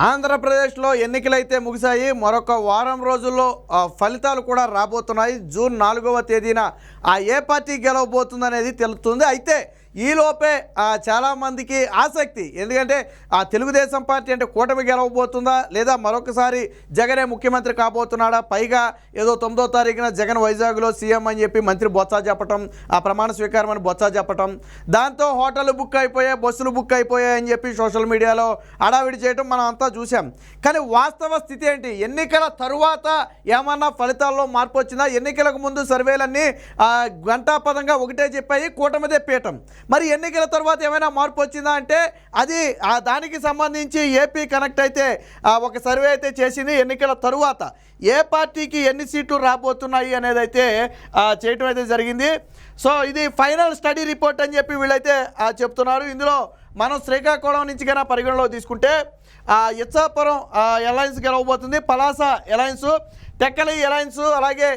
ఆంధ్రప్రదేశ్లో ఎన్నికలైతే ముగిశాయి. మరొక వారం రోజుల్లో ఫలితాలు కూడా రాబోతున్నాయి. జూన్ 4వ తేదీన ఏ పార్టీ గెలవబోతుందనేది తెలుస్తుంది. అయితే ఈలోపే చాలామందికి ఆసక్తి, ఎందుకంటే తెలుగుదేశం పార్టీ అంటే కూటమి గెలవబోతుందా లేదా మరొకసారి జగనే ముఖ్యమంత్రి కాబోతున్నాడా, పైగా ఏదో 9వ తారీఖున జగన్ వైజాగ్లో సీఎం అని చెప్పి మంత్రి బొత్స చెప్పటం, ప్రమాణ స్వీకారం అని బొత్స చెప్పటం, దాంతో హోటళ్ళు బుక్ అయిపోయాయి, బస్సులు బుక్ అయిపోయాయి అని చెప్పి సోషల్ మీడియాలో హడావిడి చేయడం మనం అంతా చూసాం. కానీ వాస్తవ స్థితి ఏంటి? ఎన్నికల తరువాత ఏమన్నా ఫలితాల్లో మార్పు వచ్చిందా? ఎన్నికలకు ముందు సర్వేలన్నీ గంటాపదంగా ఒకటే చెప్పాయి, కూటమిదే పీఠం. మరి ఎన్నికల తర్వాత ఏమైనా మార్పు వచ్చిందా అంటే అది దానికి సంబంధించి ఏపీ కనెక్ట్ అయితే ఒక సర్వే అయితే చేసింది. ఎన్నికల తరువాత ఏ పార్టీకి ఎన్ని సీట్లు రాబోతున్నాయి అనేది అయితే చేయటం అయితే జరిగింది. సో ఇది ఫైనల్ స్టడీ రిపోర్ట్ అని చెప్పి వీళ్ళైతే చెప్తున్నారు. ఇందులో మనం శ్రీకాకుళం నుంచి కన్నా పరిగణలో తీసుకుంటే ఇచ్చాపురం అలయన్స్ గెలవబోతుంది, పలాస అలయన్స్, టెక్కలి అలయన్స్, అలాగే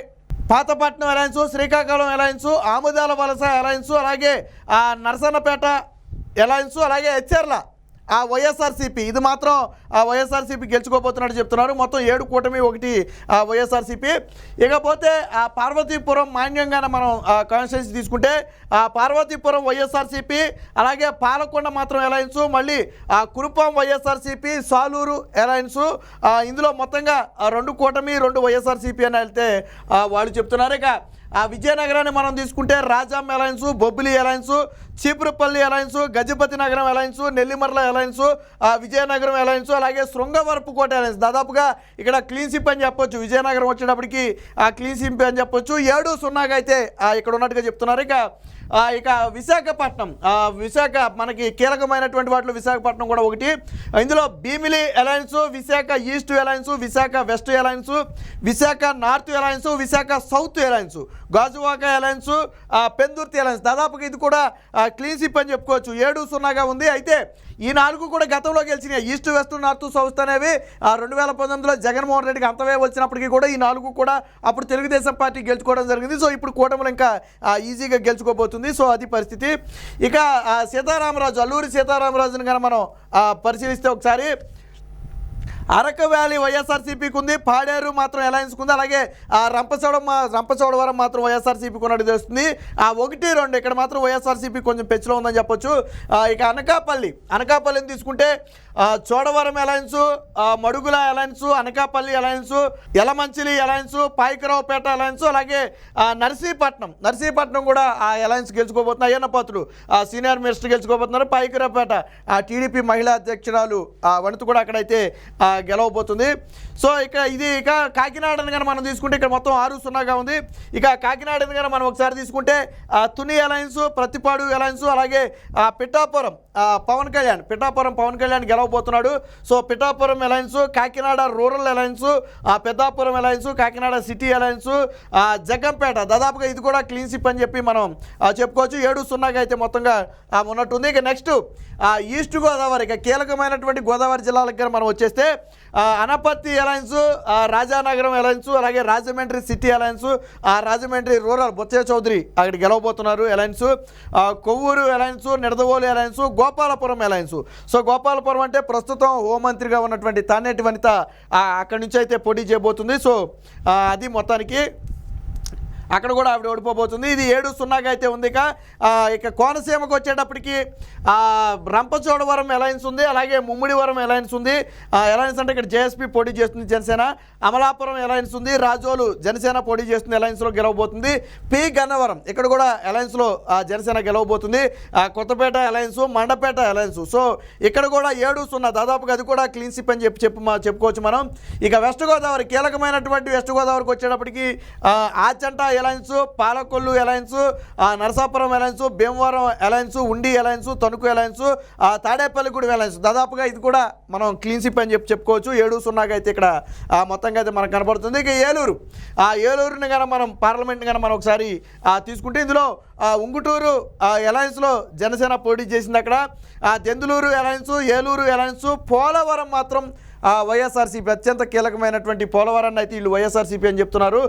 Pathapatnam alliance, Srikakulam alliance, Amadalavalasa alliance, అలాగే నరసన్నపేట అలయన్స్, అలాగే హెచ్ఆర్ల వైఎస్ఆర్సీపీ. ఇది మాత్రం వైఎస్ఆర్సీపీ గెలుచుకోబోతున్నట్టు చెప్తున్నారు. మొత్తం 7 కూటమి, 1 వైఎస్ఆర్సీపీ. ఇకపోతే పార్వతీపురం మాన్యంగానే మనం కాన్స్టిట్యున్సీ తీసుకుంటే పార్వతీపురం వైఎస్ఆర్సీపీ, అలాగే పాలకొండ మాత్రం అలయన్స్, మళ్ళీ కురుపాం వైఎస్ఆర్సీపీ, సాలూరు అలయన్స్. ఇందులో మొత్తంగా 2 కూటమి, 2 వైఎస్ఆర్సీపీ అని వెళ్తే వాళ్ళు చెప్తున్నారు. ఇక విజయనగరాన్ని మనం తీసుకుంటే Rajam alliance, Bobbili alliance, Cheepurupalli alliance, Gajapathinagaram alliance, Nellimarla alliance, Vizianagaram alliance, అలాగే శృంగవరపుకోట అలయన్స్. దాదాపుగా ఇక్కడ క్లీన్ స్వీప్ అని చెప్పొచ్చు. విజయనగరం వచ్చేటప్పటికి క్లీన్ స్వీప్ అని చెప్పొచ్చు. 7-0 అయితే ఇక్కడ ఉన్నట్టుగా చెప్తున్నారు. ఇక విశాఖపట్నం, విశాఖ మనకి కీలకమైనటువంటి వాటిలో విశాఖపట్నం కూడా ఒకటి. ఇందులో Bheemili alliance, Visakha east alliance, Visakha west alliance, Visakha north alliance, Visakha south alliance, Gajuwaka alliance, Pendurthi alliance. దాదాపుగా ఇది కూడా క్లీన్ స్వీప్ అని చెప్పుకోవచ్చు. 7-0గా ఉంది. అయితే ఈ 4 కూడా గతంలో గెలిచినాయి. ఈస్ట్ వెస్ట్ నార్త్ సౌత్ అనేవి 2019లో జగన్మోహన్ రెడ్డికి అంతవే వచ్చినప్పటికీ కూడా ఈ 4 కూడా అప్పుడు తెలుగుదేశం పార్టీ గెలుచుకోవడం జరిగింది. సో ఇప్పుడు కూటమిలో ఇంకా ఈజీగా గెలుచుకోబోతుంది. సో అది పరిస్థితి. ఇక సీతారామరాజు, అల్లూరి సీతారామరాజుని కనుక మనం పరిశీలిస్తే ఒకసారి అరకు వ్యాలీ వైఎస్ఆర్సీపీకి ఉంది, పాడేరు మాత్రం అలయన్స్కి ఉంది, అలాగే రంపచోడవరం మాత్రం వైఎస్ఆర్సీపీకి ఉన్నట్టు తెలుస్తుంది. 1-2 ఇక్కడ మాత్రం వైఎస్ఆర్సీపీ కొంచెం పెచ్చులో ఉందని చెప్పొచ్చు. ఇక అనకాపల్లిని తీసుకుంటే Chodavaram alliance, Madugula alliance, Anakapalli alliance, Yelamanchili alliance, Payakaraopeta alliance, అలాగే నర్సీపట్నం కూడా అలయన్స్ గెలుచుకోబోతున్నారు. అయ్యన్నపాత్రుడు సీనియర్ మినిస్టర్ గెలుచుకోబోతున్నారు. పాయకరావుపేట టీడీపీ మహిళా అధ్యక్షురాలు వనిత కూడా అక్కడైతే గెలవబోతుంది. సో ఇక కాకినాడని కనుక మనం తీసుకుంటే ఇక్కడ మొత్తం 6-0గా ఉంది. ఇక కాకినాడని కనుక మనం ఒకసారి తీసుకుంటే తుని అలయన్స్, ప్రతిపాడు అలయన్స్, అలాగే పిఠాపురం పవన్ కళ్యాణ్ గెలవబోతున్నాడు. So Pithapuram alliance, Kakinada rural alliance, Peddapuram alliance, Kakinada city alliance, Jaggampeta దాదాపుగా ఇది కూడా క్లీన్ స్వీప్ అని చెప్పి మనం చెప్పుకోవచ్చు. 7-0గా అయితే మొత్తంగా ఉన్నట్టుంది. ఇక నెక్స్ట్ ఈస్ట్ గోదావరి, ఇక కీలకమైనటువంటి గోదావరి జిల్లాలకు మనం వచ్చేస్తే అనపర్తి అలయన్స్, రాజానగరం అలయన్స్, అలాగే Rajahmundry city alliance, Rajahmundry rural Botsa Chowdary అక్కడ గెలవబోతున్నారు alliance, Kovvur alliance, Nidadavole alliance, Gopalapuram alliance. So Gopalapuram అంటే ప్రస్తుతం హోంమంత్రిగా ఉన్నటువంటి తానేటి వనిత అక్కడి నుంచి అయితే పోటీ చేయబోతుంది. సో అది మొత్తానికి అక్కడ కూడా ఆవిడ ఓడిపోబోతుంది. ఇది 7-0గా అయితే ఉంది. ఇక కోనసీమకు వచ్చేటప్పటికి రంపచోడవరం అలయన్స్ ఉంది, అలాగే ముమ్మిడివరం అలయన్స్ ఉంది. అలయన్స్ అంటే ఇక్కడ జేఎస్పీ పోటీ చేస్తుంది జనసేన. అమలాపురం అలయన్స్ ఉంది, రాజోలు జనసేన పోటీ చేస్తుంది, అలయన్స్లో గెలవబోతుంది. పి గన్నవరం ఇక్కడ కూడా అలయన్స్లో జనసేన గెలవబోతుంది. Kothapeta alliance, Mandapeta alliance. So ఇక్కడ కూడా 7-0 దాదాపుగా అది కూడా క్లీన్ స్వీప్ అని చెప్పుకోవచ్చు మనం. ఇక వెస్ట్ గోదావరి, కీలకమైనటువంటి వెస్ట్ గోదావరికి వచ్చేటప్పటికి Achanta alliance, Palakollu alliance, Narasapuram alliance, Bhimavaram alliance, Undi alliance, Tanuku alliance, Tadepalligudem alliance. దాదాపుగా ఇది కూడా మనం క్లీన్ స్వీప్ అని చెప్పుకోవచ్చు. 7-0గా అయితే ఇక్కడ మొత్తంగా అయితే మనకు కనబడుతుంది. ఇక ఏలూరుని కనుక మనం పార్లమెంట్ని కనుక మనం ఒకసారి తీసుకుంటే ఇందులో ఉంగుటూరు అలయన్స్లో జనసేన పోటీ చేసింది. అక్కడ దెందులూరు అలయన్స్, ఏలూరు అలయన్స్, పోలవరం మాత్రం వైఎస్ఆర్సీపీ అత్యంత కీలకమైనటువంటి పోలవరాన్ని అయితే వీళ్ళు వైఎస్ఆర్సీపీ అని చెప్తున్నారు.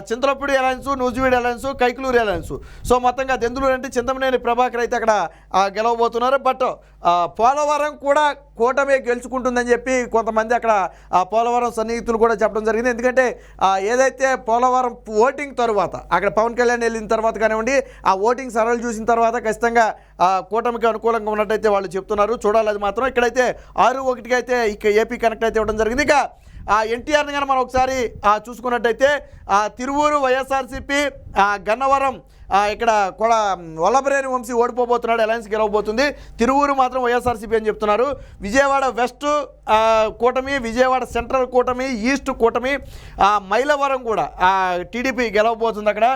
Chintalapudi alliance, Nuzvid alliance, Kaikaluru alliance. So మొత్తంగా దెందులూరు అంటే చింతమనేని ప్రభాకర్ అయితే అక్కడ గెలవబోతున్నారు. బట్ పోలవరం కూడా కూటమి గెలుచుకుంటుందని చెప్పి కొంతమంది అక్కడ పోలవరం సన్నిహితులు కూడా చెప్పడం జరిగింది. ఎందుకంటే ఏదైతే పోలవరం ఓటింగ్ తర్వాత అక్కడ పవన్ కళ్యాణ్ వెళ్ళిన తర్వాత కానివ్వండి, ఆ ఓటింగ్ సరళి చూసిన తర్వాత ఖచ్చితంగా కూటమికి అనుకూలంగా ఉన్నట్టయితే వాళ్ళు చెప్తున్నారు. చూడాలి అది మాత్రం. ఇక్కడైతే 6-1 అయితే ఇక ఏపీ కనెక్ట్ అయితే ఇవ్వడం జరిగింది. ఇక ఎన్టీఆర్ని కానీ మనం ఒకసారి చూసుకున్నట్టయితే తిరువూరు వైఎస్ఆర్సీపీ, గన్నవరం ఇక్కడ కూడా వల్లభరేని వంశీ ఓడిపోబోతున్నాడు, అలయన్స్ గెలవబోతుంది. తిరువూరు మాత్రం వైఎస్ఆర్సీపీ అని చెప్తున్నారు. విజయవాడ వెస్ట్ కూటమి, విజయవాడ సెంట్రల్ కూటమి, ఈస్ట్ కూటమి, మైలవరం కూడా టీడీపీ గెలవబోతుంది. అక్కడ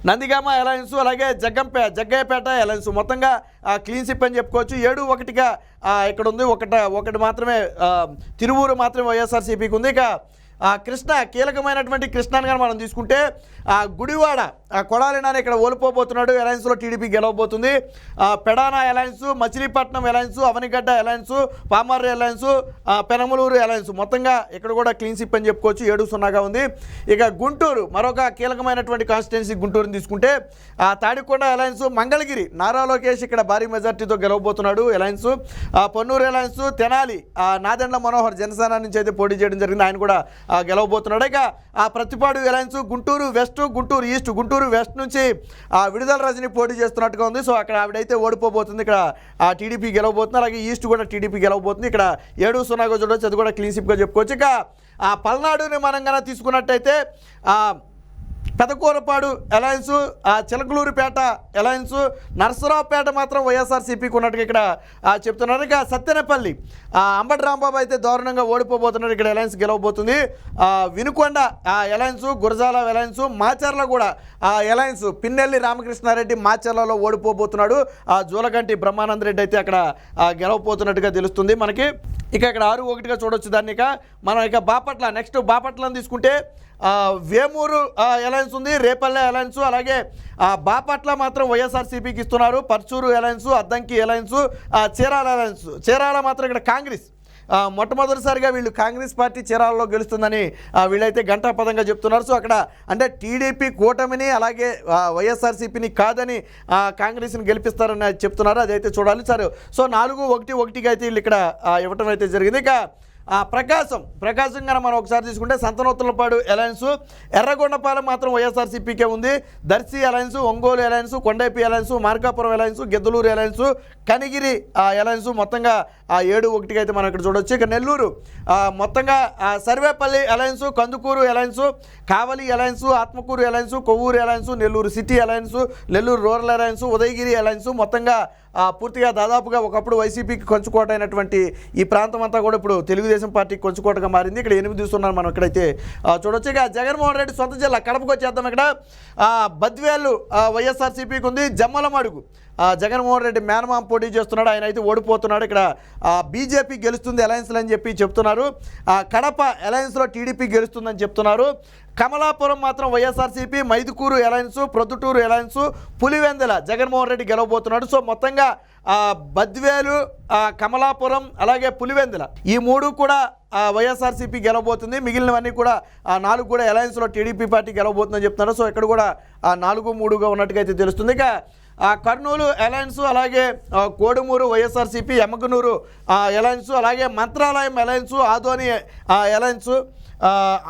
నందిగామ అలయన్స్, అలాగే జగ్గయ్యపేట అలయన్స్ మొత్తంగా క్లీన్ స్వీప్ అని చెప్పుకోవచ్చు. 7-1గా ఇక్కడ ఉంది. ఒకటి మాత్రమే తిరువూరు మాత్రమే వైఎస్ఆర్సీపీకి ఉంది. ఇక కృష్ణ కీలకమైనటువంటి కృష్ణాని కానీ మనం తీసుకుంటే గుడివాడ కొడాలి నాని ఇక్కడ ఓడిపోబోతున్నాడు, అలయన్స్లో టీడీపీ గెలవబోతుంది. Pedana alliance, Machilipatnam alliance, Avanigadda alliance, Pamarru alliance, Penamaluru alliance మొత్తంగా ఇక్కడ కూడా క్లీన్ స్వీప్ అని చెప్పుకోవచ్చు. 7-0గా ఉంది. ఇక గుంటూరు మరొక కీలకమైనటువంటి కాన్స్టిట్యున్సీ గుంటూరుని తీసుకుంటే తాడికొండ అలయన్స్, మంగళగిరి నారా లోకేష్ ఇక్కడ భారీ మెజార్టీతో గెలవబోతున్నాడు అలయన్స్. పొన్నూరు అలయన్స్, తెనాలి నాదెండ్ల మనోహర్ జనసేన నుంచి అయితే పోటీ చేయడం జరిగింది, ఆయన కూడా గెలవబోతున్నాడు. ఇక Prathipadu alliance, Guntur west, Guntur east. Guntur west నుంచి విడుదల రజని పోటీ చేస్తున్నట్టుగా ఉంది. సో అక్కడ ఆవిడైతే ఓడిపోబోతుంది, ఇక్కడ టీడీపీ గెలవబోతుంది. అలాగే ఈస్ట్ కూడా టీడీపీ గెలవబోతుంది. ఇక్కడ 7-0గా చూడవచ్చు, అది కూడా క్లీన్ స్వీప్గా చెప్పుకోవచ్చు. ఇక పల్నాడుని మనం కన్నా తీసుకున్నట్టయితే పెదకూరపాడు అలయన్స్, చిలకలూరుపేట అలయన్స్, నరసరావుపేట మాత్రం వైఎస్ఆర్సీపీకి ఉన్నట్టుగా ఇక్కడ చెప్తున్నారు. ఇక సత్తెనపల్లి అంబటి రాంబాబు అయితే దారుణంగా ఓడిపోబోతున్నారు, ఇక్కడ అలయన్స్ గెలవబోతుంది. వినుకొండ అలయన్స్, గురజాల అలయన్స్, మాచర్ల కూడా అలయన్స్, పిన్నెల్లి రామకృష్ణారెడ్డి మాచర్లలో ఓడిపోబోతున్నాడు. జూలగంటి బ్రహ్మానంద రెడ్డి అయితే అక్కడ గెలవబోతున్నట్టుగా తెలుస్తుంది మనకి. ఇక ఇక్కడ 6-1గా చూడొచ్చు దాన్ని. ఇక మనం ఇక బాపట్ల నెక్స్ట్ బాపట్లను తీసుకుంటే వేమూరు అలయన్స్ ఉంది, రేపల్లె అలయన్స్, అలాగే బాపట్ల మాత్రం వైఎస్ఆర్సీపీకి ఇస్తున్నారు. Parchur alliance, Addanki alliance, Chirala alliance. Chirala మాత్రం ఇక్కడ కాంగ్రెస్ మొట్టమొదటిసారిగా వీళ్ళు కాంగ్రెస్ పార్టీ చీరాలలో గెలుస్తుందని వీళ్ళైతే ఘంటాపదంగా చెప్తున్నారు. సో అక్కడ అంటే టీడీపీ కూటమిని అలాగే వైఎస్ఆర్సీపీని కాదని కాంగ్రెస్ని గెలిపిస్తారని చెప్తున్నారు, అదైతే చూడాలి సార్. సో 4-1-1గా అయితే వీళ్ళు ఇక్కడ ఇవ్వటం అయితే జరిగింది. ఇక ప్రకాశం కన్నా మనం ఒకసారి తీసుకుంటే సంతనోత్తులపాడు అలయన్స్, ఎర్రగొండపాలెం మాత్రం వైఎస్ఆర్సీపీకే ఉంది. Darsi alliance, Ongole alliance, Kondapi alliance, Markapuram alliance, Giddalur alliance, Kanigiri alliance మొత్తంగా 7-1గా అయితే మనం ఇక్కడ చూడవచ్చు. ఇక నెల్లూరు మొత్తంగా Sarvepalli alliance, Kandukur alliance, Kavali alliance, Atmakur alliance, Kovvur alliance, Nellore city alliance, Nellore rural alliance, Udayagiri alliance మొత్తంగా పూర్తిగా దాదాపుగా ఒకప్పుడు వైసీపీకి కొంచుకోట అయినటువంటి ఈ ప్రాంతం అంతా కూడా ఇప్పుడు తెలుగుదేశం పార్టీకి కొంచుకోటగా మారింది. ఇక్కడ 8 మనం ఇక్కడైతే చూడొచ్చు. ఇక జగన్మోహన్ రెడ్డి సొంత జిల్లా కడపకు వచ్చేద్దాం. ఇక్కడ బద్వేలు వైఎస్ఆర్సీపీకి ఉంది. జమ్మలమడుగు జగన్మోహన్ రెడ్డి మేనమామ పోటీ చేస్తున్నాడు, ఆయన అయితే ఓడిపోతున్నాడు. ఇక్కడ బీజేపీ గెలుస్తుంది అలయన్స్లో అని చెప్పి చెప్తున్నారు. కడప అలయన్స్లో టీడీపీ గెలుస్తుందని చెప్తున్నారు. కమలాపురం మాత్రం వైఎస్ఆర్సీపీ, మైదుకూరు అలయన్స్, ప్రొద్దుటూరు అలయన్స్, పులివెందుల జగన్మోహన్ రెడ్డి గెలవబోతున్నాడు. సో మొత్తంగా బద్వేలు, కమలాపురం, అలాగే పులివెందుల ఈ 3 కూడా వైఎస్ఆర్సీపీ గెలవబోతుంది. మిగిలినవన్నీ కూడా 4 కూడా అలయన్స్లో టీడీపీ పార్టీ గెలవబోతుందని చెప్తున్నారు. సో ఇక్కడ కూడా 4-3గా ఉన్నట్టుగా అయితే తెలుస్తుంది. ఇక కర్నూలు అలయన్స్, అలాగే కోడుమూరు వైఎస్ఆర్సీపీ, ఎమ్మగనూరు అలయన్స్, అలాగే మంత్రాలయం అలయన్స్, ఆదోని అలయన్స్,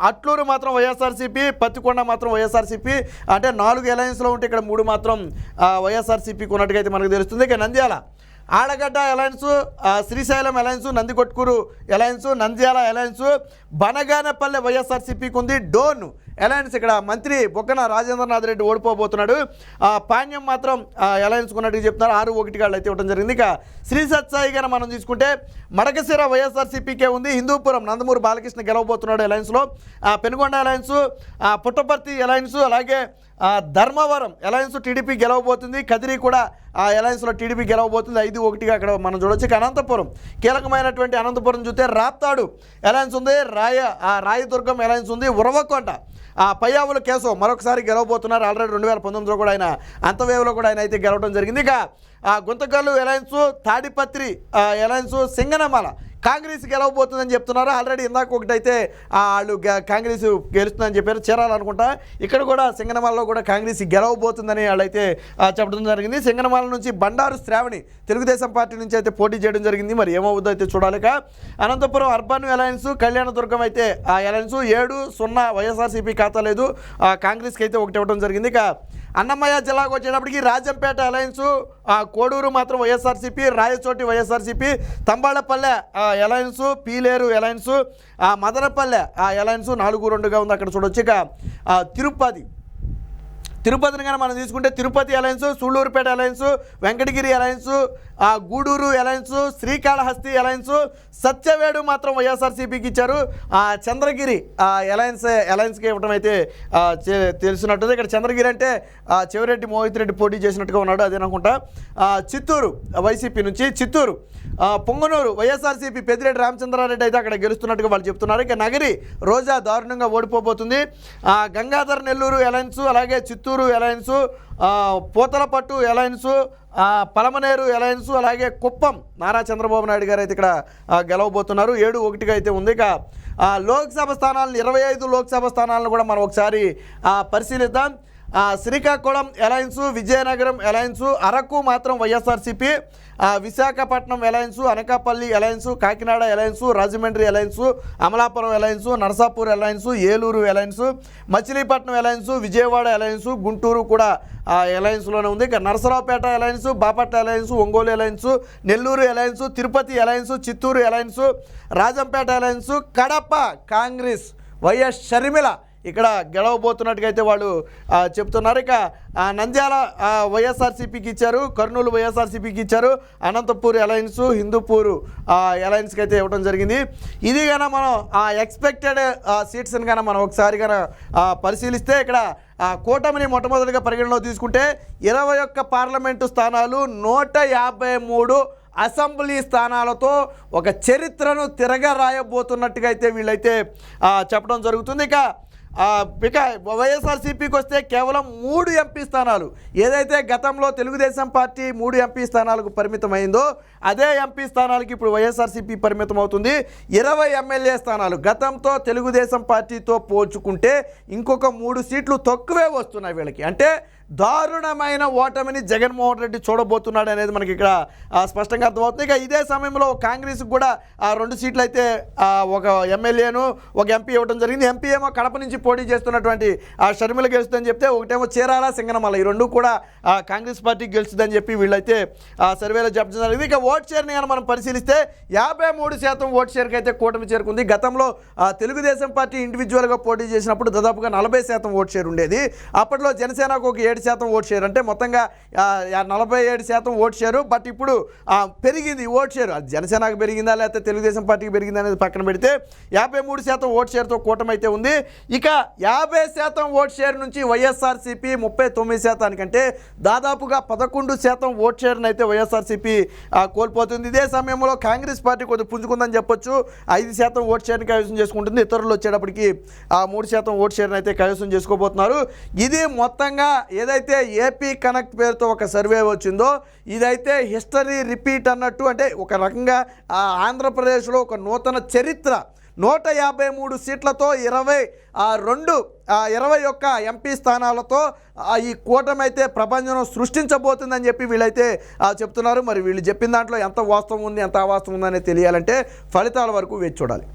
అట్లూరు మాత్రం వైఎస్ఆర్సీపీ, పత్తికొండ మాత్రం వైఎస్ఆర్సీపీ. అంటే 4 అలయన్స్లో ఉంటే ఇక్కడ 3 మాత్రం వైఎస్ఆర్సీపీకి ఉన్నట్టుగా అయితే మనకు తెలుస్తుంది. ఇక Nandyal Allagadda alliance, Srisailam alliance, Nandikotkur alliance, Nandyal alliance, Banaganapalle వైఎస్ఆర్సీపీకి ఉంది. డోన్ అలయన్స్ ఇక్కడ మంత్రి బొగ్గన రాజేంద్రనాథ్ రెడ్డి ఓడిపోబోతున్నాడు. పాణ్యం మాత్రం అలయన్స్ ఉన్నట్టుగా చెప్తున్నారు. 6-1గా అయితే ఇవ్వడం జరిగింది. ఇక శ్రీ సత్సాయి గారు మనం తీసుకుంటే మడకశిర వైఎస్ఆర్సీపీకే ఉంది. హిందూపురం నందమూరి బాలకృష్ణ గెలవబోతున్నాడు అలయన్స్లో. పెనుగొండ అలయన్స్, పుట్టపర్తి అలయన్స్, అలాగే ధర్మవరం అలయన్స్ టీడీపీ గెలవబోతుంది. కదిరి కూడా అలయన్స్లో టీడీపీ గెలవబోతుంది. 5-1గా అక్కడ మనం చూడవచ్చు. ఇక అనంతపురం కీలకమైనటువంటి అనంతపురం చూస్తే రాప్తాడు అలయన్స్ ఉంది, రాయదుర్గం అలయన్స్ ఉంది, ఉరవకొండ పయ్యావుల కేశవ్ మరొకసారి గెలవబోతున్నారు. ఆల్రెడీ 2019లో కూడా ఆయన అంతవేవులో కూడా ఆయన అయితే గెలవడం జరిగింది. ఇక గుంతకల్లు అలయన్స్, తాడిపత్రి అలయన్స్, సింగనమల కాంగ్రెస్ గెలవబోతుందని చెప్తున్నారు. ఆల్రెడీ ఇందాక ఒకటైతే వాళ్ళు కాంగ్రెస్ గెలుస్తుందని చెప్పారు, చేరాలనుకుంటా. ఇక్కడ కూడా సింగనమలలో కూడా కాంగ్రెస్ గెలవబోతుందని వాళ్ళైతే చెప్పడం జరిగింది. సింగనమల నుంచి బండారు శ్రావణి తెలుగుదేశం పార్టీ నుంచి అయితే పోటీ చేయడం జరిగింది. మరి ఏమవుతుందో అయితే చూడాలిక. అనంతపురం అర్బన్ అలయన్స్, కళ్యాణదుర్గం అయితే ఆ అలయన్స్ 7-0 వైఎస్ఆర్సీపీ ఖాతా లేదు, కాంగ్రెస్కి అయితే ఒకటి ఇవ్వడం జరిగింది. ఇక అన్నమయ్య జిల్లాకు వచ్చేటప్పటికి రాజంపేట అలయన్స్, కోడూరు మాత్రం YSRCP, Rayachoti YSRCP, Thamballapalle alliance, Pileru alliance, Madanapalle alliance 4-2గా ఉంది. అక్కడ చూడొచ్చు. ఇక తిరుపతిని కానీ మనం తీసుకుంటే Tirupati alliance, Sullurpeta alliance, Venkatagiri alliance, Gudur alliance, Srikalahasti alliance, Satyavedu మాత్రం వైఎస్ఆర్సీపీకి ఇచ్చారు. చంద్రగిరి అలయన్స్కి ఇవ్వడం అయితే తెలిసినట్టుంది. ఇక్కడ చంద్రగిరి అంటే చెవిరెడ్డి మోహిత్ రెడ్డి పోటీ చేసినట్టుగా ఉన్నాడు, అదేననుకుంటా. చిత్తూరు వైసీపీ నుంచి, చిత్తూరు పొంగనూరు వైఎస్ఆర్సీపీ పెద్దిరెడ్డి రామచంద్రారెడ్డి అయితే అక్కడ గెలుస్తున్నట్టుగా వాళ్ళు చెప్తున్నారు. ఇక నగరి రోజా దారుణంగా ఓడిపోబోతుంది. గంగాధర్ నెల్లూరు అలయన్స్, అలాగే Chittoor alliance, Puthalapattu alliance, Palamaner alliance, అలాగే కుప్పం నారా చంద్రబాబు నాయుడు గారు అయితే ఇక్కడ గెలవబోతున్నారు. 7-1గా అయితే ఉంది. ఇక లోక్సభ స్థానాలను 25 లోక్సభ స్థానాలను కూడా మనం ఒకసారి పరిశీలిద్దాం. శ్రీకాకుళం అలయన్స్, విజయనగరం అలయన్స్, అరకు మాత్రం YSRCP, Visakhapatnam alliance, Anakapalli alliance, Kakinada alliance, Rajahmundry alliance, Amalapuram alliance, Narasapur alliance, Eluru alliance, Machilipatnam alliance, Vijayawada alliance, Guntur కూడా అలయన్స్లోనే ఉంది. ఇక Narasaraopet alliance, Bapatla alliance, Ongole alliance, Nellore alliance, Tirupati alliance, Chittoor alliance, Rajampet alliance, Kadapa Congress YS Sharmila ఇక్కడ గెలవబోతున్నట్టుగా అయితే వాళ్ళు చెప్తున్నారు. ఇక నంద్యాల వైఎస్ఆర్సీపీకి ఇచ్చారు, కర్నూలు వైఎస్ఆర్సీపీకి ఇచ్చారు, అనంతపూర్ అలయన్స్, హిందూపూర్ అలయన్స్కి అయితే ఇవ్వడం జరిగింది. ఇది కన్నా మనం ఎక్స్పెక్టెడ్ సీట్స్ని కన్నా మనం ఒకసారి కన్నా పరిశీలిస్తే ఇక్కడ కూటమిని మొట్టమొదటిగా పరిగణలో తీసుకుంటే 21 పార్లమెంటు స్థానాలు, 153 అసెంబ్లీ స్థానాలతో ఒక చరిత్రను తిరగరాయబోతున్నట్టుగా అయితే వీళ్ళైతే చెప్పడం జరుగుతుంది. ఇక వైఎస్ఆర్సీపీకి వస్తే కేవలం 3 ఎంపీ స్థానాలు, ఏదైతే గతంలో తెలుగుదేశం పార్టీ 3 ఎంపీ స్థానాలకు పరిమితమైందో అదే ఎంపీ స్థానాలకి ఇప్పుడు వైఎస్ఆర్సీపీ పరిమితం అవుతుంది. 20 ఎమ్మెల్యే స్థానాలు, గతంతో తెలుగుదేశం పార్టీతో పోల్చుకుంటే ఇంకొక 3 సీట్లు తక్కువే వస్తున్నాయి వీళ్ళకి. అంటే దారుణమైన ఓటమిని జగన్మోహన్ రెడ్డి చూడబోతున్నాడు అనేది మనకి ఇక్కడ స్పష్టంగా అర్థమవుతుంది. ఇక ఇదే సమయంలో కాంగ్రెస్కి కూడా 2 సీట్లు అయితే ఒక ఎమ్మెల్యేను ఒక ఎంపీ ఇవ్వడం జరిగింది. ఎంపీ ఏమో కడప నుంచి పోటీ చేస్తున్నటువంటి షర్మిల గెలుస్తుందని చెప్తే, ఒకటేమో చీరాల, సింగనమల, ఈ 2 కూడా కాంగ్రెస్ పార్టీకి గెలుస్తుందని చెప్పి వీళ్ళైతే సర్వేలో చెప్పడం జరిగింది. ఇక ఓట్ షేర్ని కానీ మనం పరిశీలిస్తే 53% ఓట్ షేర్కి అయితే కూటమి చేరుకుంది. గతంలో తెలుగుదేశం పార్టీ ఇండివిజువల్గా పోటీ చేసినప్పుడు దాదాపుగా 40% ఓట్ షేర్ ఉండేది. అప్పట్లో జనసేనకు ఒక 7% ఓట్ షేర్, అంటే మొత్తంగా 47% ఓట్ షేరు. బట్ ఇప్పుడు పెరిగింది ఓట్ షేర్, అది జనసేనకు పెరిగిందా లేకపోతే తెలుగుదేశం పార్టీకి పెరిగిందా అనేది పక్కన పెడితే 53% ఓట్ షేర్తో కూటమి అయితే ఉంది. ఇక 50% ఓట్ షేర్ నుంచి వైఎస్ఆర్సీపీ 39% కంటే దాదాపుగా 11% ఓట్ షేర్ని అయితే వైఎస్ఆర్సీపీ కోల్పోతుంది. ఇదే సమయంలో కాంగ్రెస్ పార్టీ కొద్దిగా పుంజుకుందని చెప్పొచ్చు, 5% ఓట్ షేర్ని కైవసం చేసుకుంటుంది. ఇతరులు వచ్చేటప్పటికి 3% ఓట్ షేర్ని అయితే కైవసం చేసుకోబోతున్నారు. ఇది మొత్తంగా ఏదైతే ఏపీ కనెక్ట్ పేరుతో ఒక సర్వే వచ్చిందో ఇదైతే హిస్టరీ రిపీట్ అన్నట్టు, అంటే ఒక రకంగా ఆంధ్రప్రదేశ్లో ఒక నూతన చరిత్ర. 153 సీట్లతో 21 ఎంపీ స్థానాలతో ఈ కూటమి అయితే ప్రపంచంలో సృష్టించబోతుందని చెప్పి వీళ్ళైతే చెప్తున్నారు. మరి వీళ్ళు చెప్పిన దాంట్లో ఎంత వాస్తవం ఉంది ఎంత అవాస్తవం ఉందనే తెలియాలంటే ఫలితాల వరకు వేచి చూడాలి.